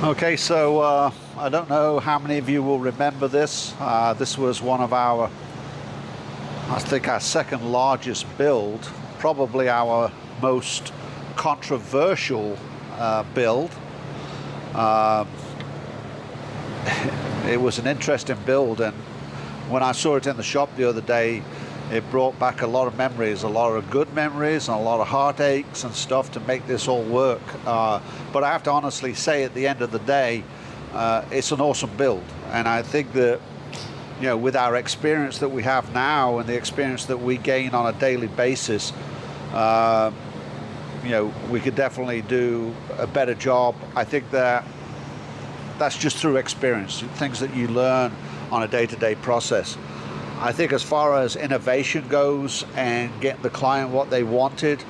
Okay, so I don't know how many of you will remember this. This was one of our, I think our second largest build, probably our most controversial build. It was an interesting build, and when I saw it in the shop the other day, it brought back a lot of memories, a lot of good memories and a lot of heartaches and stuff to make this all work. But I have to honestly say, at the end of the day, it's an awesome build. And I think that, you know, with our experience that we have now and the experience that we gain on a daily basis, you know, we could definitely do a better job. I think that that's just through experience, things that you learn on a day-to-day process. I think as far as innovation goes and getting the client what they wanted,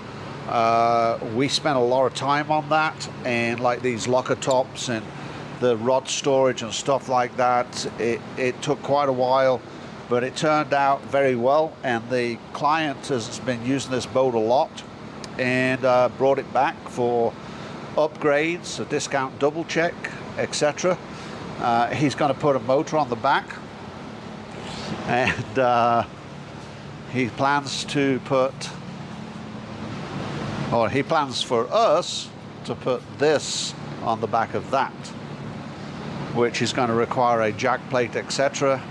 we spent a lot of time on that, and like these locker tops and the rod storage and stuff like that, it took quite a while, but it turned out very well, and the client has been using this boat a lot and brought it back for upgrades, a discount double check, etc. He's going to put a motor on the back, and he plans to put, or he plans for us to put this on the back of that, which is going to require a jack plate, etc.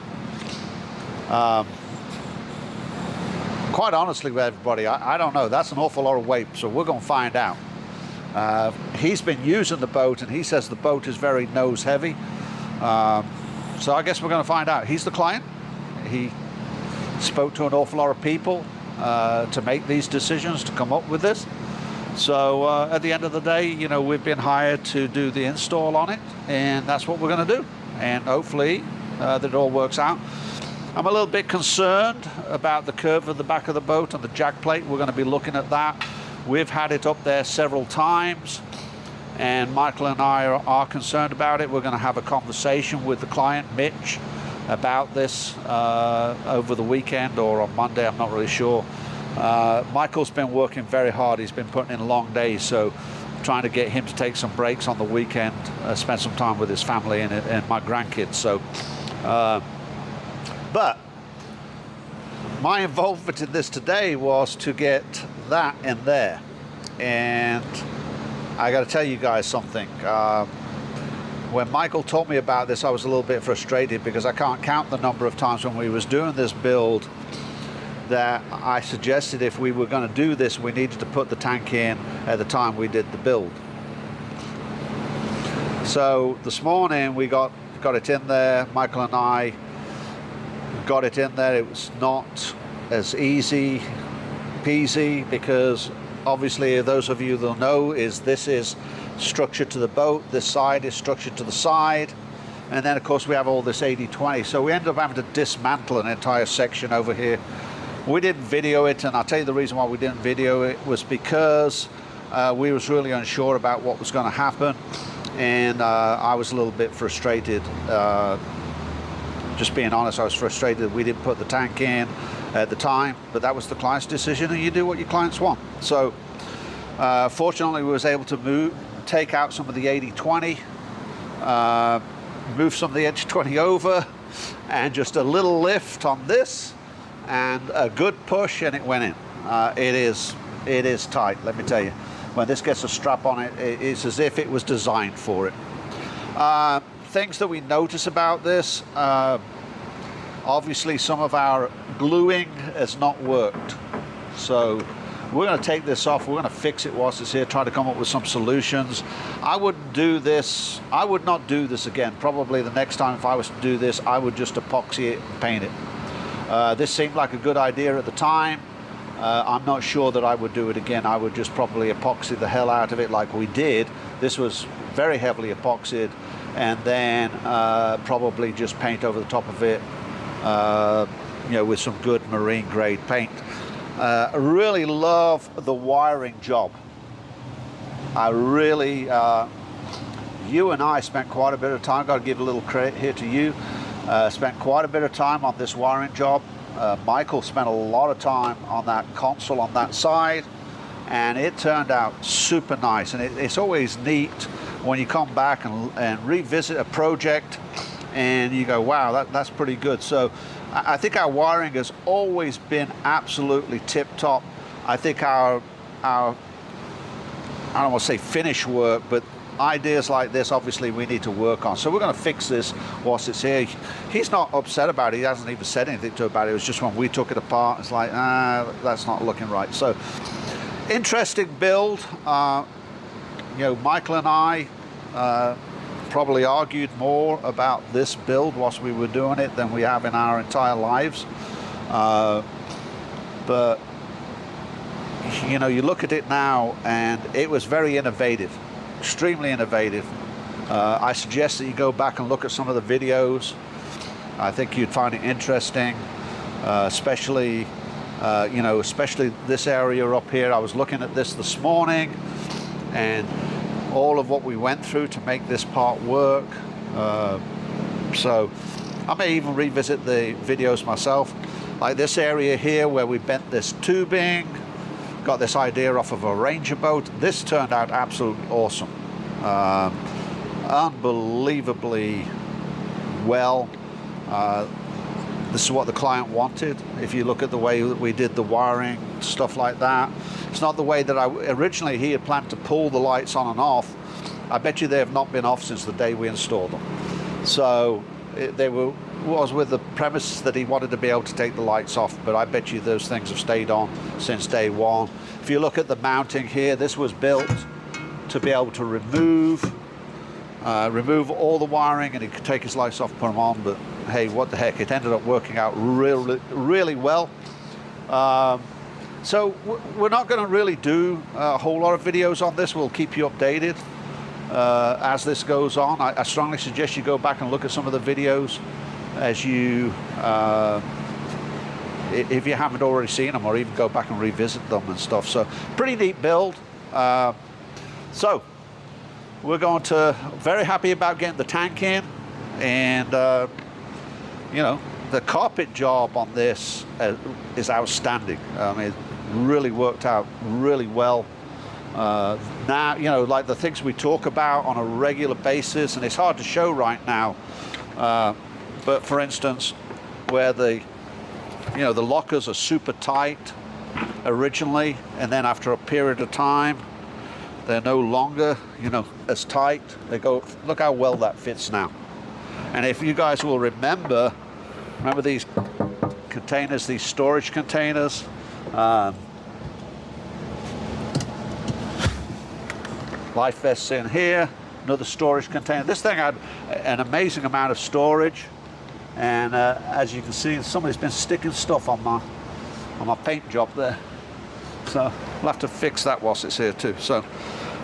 Quite honestly with everybody, I don't know. That's an awful lot of weight, so we're going to find out. He's been using the boat, and he says the boat is very nose heavy. So I guess we're going to find out. He's the client. He spoke to an awful lot of people to make these decisions, to come up with this. So at the end of the day, you know, we've been hired to do the install on it, and that's what we're going to do. And hopefully that it all works out. I'm a little bit concerned about the curve of the back of the boat and the jack plate. We're going to be looking at that. We've had it up there several times, and Michael and I are concerned about it. We're going to have a conversation with the client, Mitch, about this over the weekend or on Monday, I'm not really sure. Michael's been working very hard. He's been putting in long days, so trying to get him to take some breaks on the weekend, spend some time with his family and my grandkids. So, but my involvement in this today was to get that in there, and I got to tell you guys something. When Michael told me about this, I was a little bit frustrated because I can't count the number of times when we was doing this build that I suggested if we were going to do this, we needed to put the tank in at the time we did the build. So this morning we got it in there. Michael and I got it in there. It was not as easy peasy because obviously those of you that know this is structured to the boat, this side is structured to the side, and then of course we have all this 80-20, so we ended up having to dismantle an entire section over here. We didn't video it, and I'll tell you the reason why we didn't video it was because we was really unsure about what was going to happen, and I was a little bit frustrated. Just being honest, I was frustrated we didn't put the tank in at the time, but that was the client's decision, and you do what your clients want. So fortunately we was able to take out some of the 80-20, move some of the 80-20 over, and just a little lift on this and a good push, and it went in. It is tight, let me tell you. When this gets a strap on it, it's as if it was designed for it. Things that we notice about this, obviously some of our gluing has not worked, so we're going to take this off. We're going to fix it whilst it's here, try to come up with some solutions. I wouldn't do this. I would not do this again. Probably the next time if I was to do this, I would just epoxy it and paint it. This seemed like a good idea at the time. I'm not sure that I would do it again. I would just probably epoxy the hell out of it like we did. This was very heavily epoxied, and then probably just paint over the top of it, you know, with some good marine grade paint. I really love the wiring job. I really, you and I spent quite a bit of time, got to give a little credit here to you, spent quite a bit of time on this wiring job. Michael spent a lot of time on that console on that side, and it turned out super nice. And it's always neat when you come back and revisit a project and you go, wow, that's pretty good. So I think our wiring has always been absolutely tip-top. I think our I don't want to say finish work, but ideas like this, obviously, we need to work on. So we're going to fix this whilst it's here. He's not upset about it. He hasn't even said anything to about it. It was just when we took it apart, it's like, that's not looking right. So interesting build. You know, Michael and I probably argued more about this build whilst we were doing it than we have in our entire lives. But you know, you look at it now, and it was very innovative, extremely innovative. I suggest that you go back and look at some of the videos. I think you'd find it interesting, especially, you know, especially this area up here. I was looking at this morning, and all of what we went through to make this part work. So I may even revisit the videos myself. Like this area here where we bent this tubing, got this idea off of a Ranger boat. This turned out absolutely awesome. Unbelievably well. This is what the client wanted. If you look at the way that we did the wiring, stuff like that. It's not the way that originally he had planned to pull the lights on and off. I bet you they have not been off since the day we installed them. So they was with the premise that he wanted to be able to take the lights off, but I bet you those things have stayed on since day one. If you look at the mounting here, this was built to be able to remove all the wiring, and he could take his lights off, put them on. But hey, what the heck, it ended up working out really well. So we're not going to really do a whole lot of videos on this. We'll keep you updated as this goes on. I strongly suggest you go back and look at some of the videos as you, if you haven't already seen them, or even go back and revisit them and stuff. So pretty neat build. So we're going to, very happy about getting the tank in, and you know, the carpet job on this is outstanding. I mean, it really worked out really well. Now, you know, like the things we talk about on a regular basis, and it's hard to show right now, but for instance, where the lockers are super tight originally, and then after a period of time, they're no longer, you know, as tight. They go, look how well that fits now. And if you guys will remember these containers, these storage containers, life vests in here, another storage container. This thing had an amazing amount of storage, and as you can see, somebody's been sticking stuff on my paint job there. So we'll have to fix that whilst it's here too. So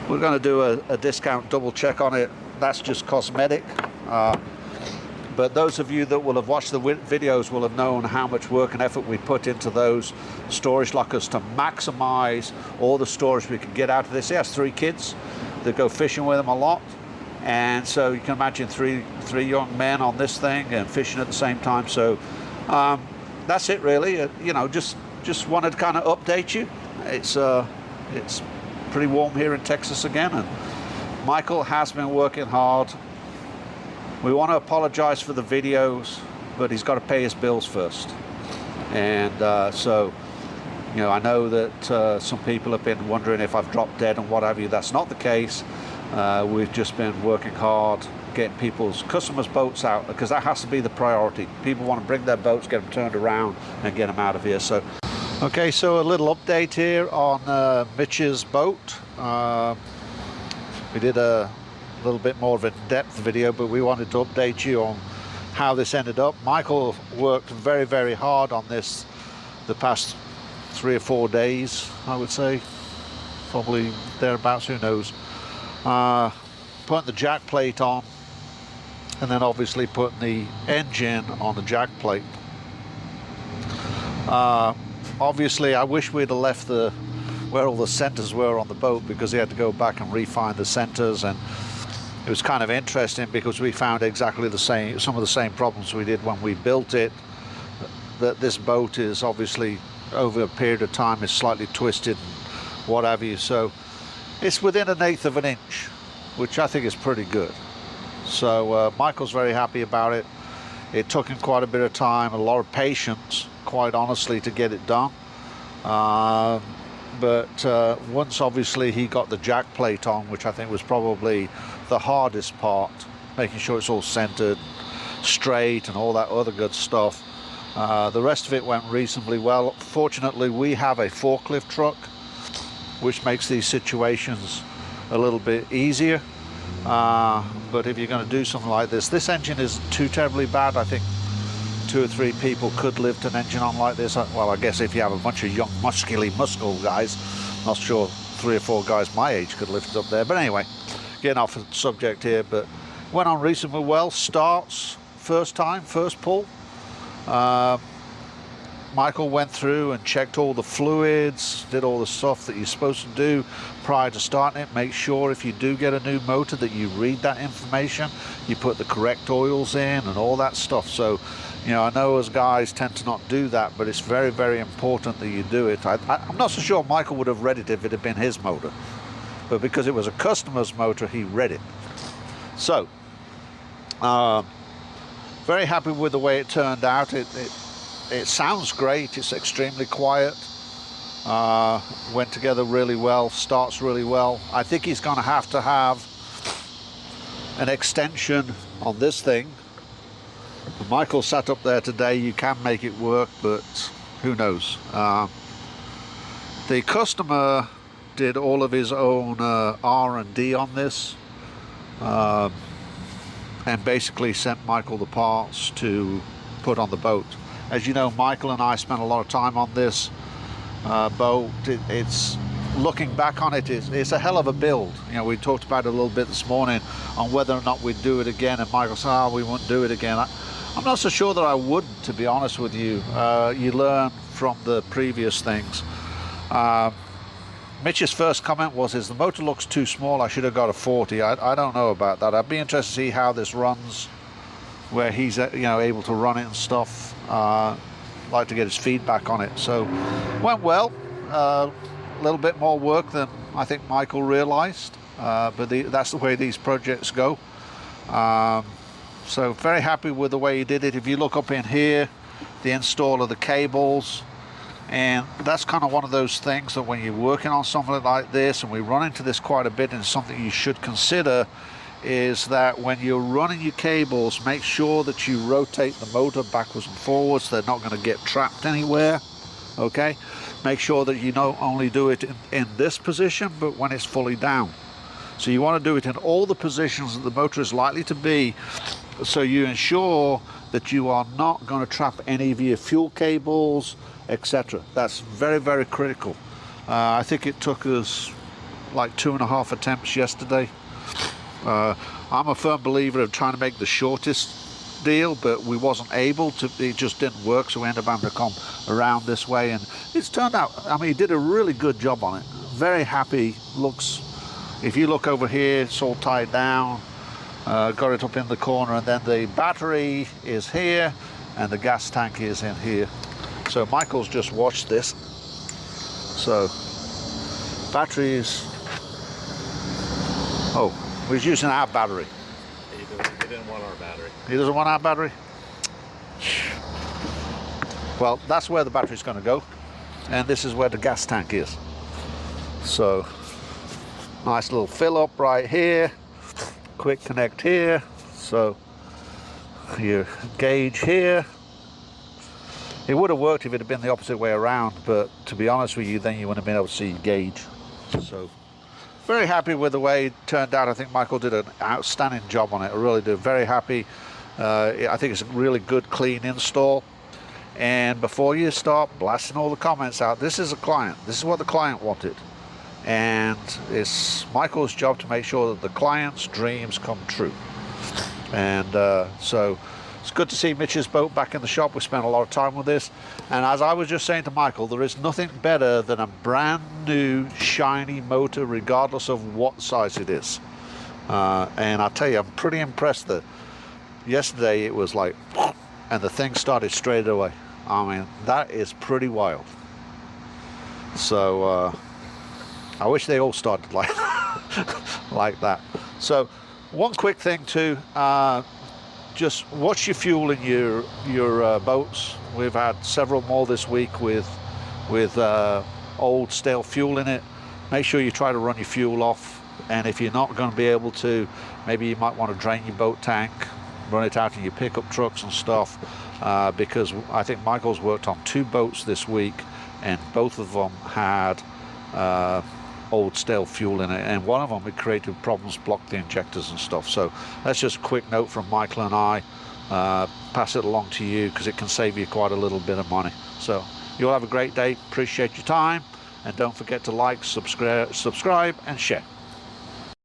we're going to do a discount double check on it. That's just cosmetic. But those of you that will have watched the videos will have known how much work and effort we put into those storage lockers to maximize all the storage we can get out of this. He has 3 kids that go fishing with him a lot. And so you can imagine three young men on this thing and fishing at the same time. So that's it really. You know, just wanted to kind of update you. It's pretty warm here in Texas again, and Michael has been working hard. We want to apologize for the videos, but he's got to pay his bills first. And so, you know, I know that some people have been wondering if I've dropped dead and what have you. That's not the case. We've just been working hard, getting customers' boats out, because that has to be the priority. People want to bring their boats, get them turned around, and get them out of here. So, okay, so a little update here on Mitch's boat. We did a little bit more of a in-depth video, but we wanted to update you on how this ended up. Michael worked very, very hard on this the past 3 or 4 days, I would say, probably thereabouts, who knows. Putting the jack plate on, and then obviously putting the engine on the jack plate. Obviously I wish we'd have left the where all the centers were on the boat, because he had to go back and refine the centers. And it was kind of interesting because we found exactly the same, some of the same problems we did when we built it, that this boat is obviously over a period of time is slightly twisted and what have you. So it's within 1/8 of an inch, which I think is pretty good. So Michael's very happy about it. It took him quite a bit of time, a lot of patience, quite honestly, to get it done. But once obviously he got the jack plate on, which I think was probably the hardest part, making sure it's all centered, straight and all that other good stuff. The rest of it went reasonably well. Fortunately, we have a forklift truck, which makes these situations a little bit easier. But if you're going to do something like this engine isn't too terribly bad. I think 2 or 3 people could lift an engine on like this. Well, I guess if you have a bunch of young muscle guys, not sure 3 or 4 guys my age could lift it up there. But anyway, getting off the subject here, but went on reasonably well. Starts first time, first pull. Michael went through and checked all the fluids, did all the stuff that you're supposed to do prior to starting it. Make sure if you do get a new motor that you read that information, you put the correct oils in and all that stuff. So, you know, I know as guys tend to not do that, but it's very, very important that you do it. I'm not so sure Michael would have read it if it had been his motor, but because it was a customer's motor, he read it. So, very happy with the way it turned out. It sounds great. It's extremely quiet. Went together really well. Starts really well. I think he's going to have an extension on this thing. Michael sat up there today. You can make it work, but who knows? The customer did all of his own R&D on this, and basically sent Michael the parts to put on the boat. As you know, Michael and I spent a lot of time on this boat. It's looking back on it, it's a hell of a build. You know, we talked about it a little bit this morning on whether or not we'd do it again, and Michael said, "Oh, we wouldn't do it again." I'm not so sure that I would, to be honest with you. You learn from the previous things. Mitch's first comment was, "The motor looks too small. I should have got a 40." I don't know about that. I'd be interested to see how this runs, where he's able to run it and stuff. Like to get his feedback on it. So went well. A little bit more work than I think Michael realized, but that's the way these projects go. So very happy with the way he did it. If you look up in here, the install of the cables, and that's kind of one of those things that when you're working on something like this, and we run into this quite a bit, and something you should consider, is that when you're running your cables, make sure that you rotate the motor backwards and forwards. They're not going to get trapped anywhere. Okay, make sure that you not only do it in this position, but when it's fully down. So you want to do it in all the positions that the motor is likely to be, so you ensure that you are not going to trap any of your fuel cables, etc. That's very, very critical. I think it took us like 2.5 attempts yesterday. I'm a firm believer of trying to make the shortest deal, but we wasn't able to. It just didn't work, so we ended up having to come around this way, and it's turned out, I mean, he did a really good job on it. Very happy. Looks, if you look over here, it's all tied down. Got it up in the corner, and then the battery is here and the gas tank is in here. So Michael's just watched this. So batteries, oh, we're using our battery. He didn't want our battery. He doesn't want our battery? Well, that's where the battery's going to go, and this is where the gas tank is. So nice little fill up right here, quick connect here, so your gauge here. It would have worked if it had been the opposite way around, but to be honest with you, then you wouldn't have been able to see your gauge. So very happy with the way it turned out. I think Michael did an outstanding job on it. I really do. Very happy. I think it's a really good, clean install. And before you start blasting all the comments out, this is a client. This is what the client wanted. And it's Michael's job to make sure that the client's dreams come true. And so It's good to see Mitch's boat back in the shop. We spent a lot of time with this, and as I was just saying to Michael, there is nothing better than a brand new shiny motor regardless of what size it is. And I tell you, I'm pretty impressed that yesterday it was like and the thing started straight away. I mean, that is pretty wild. So I wish they all started like like that. So one quick thing too, just watch your fuel in your boats. We've had several more this week with old stale fuel in it. Make sure you try to run your fuel off, and if you're not going to be able to, maybe you might want to drain your boat tank, run it out in your pickup trucks and stuff, because I think Michael's worked on 2 boats this week, and both of them had old stale fuel in it, and one of them had created problems, blocked the injectors and stuff. So that's just a quick note from Michael and I. Pass it along to you because it can save you quite a little bit of money. So you'll have a great day. Appreciate your time, and don't forget to like, subscribe and share.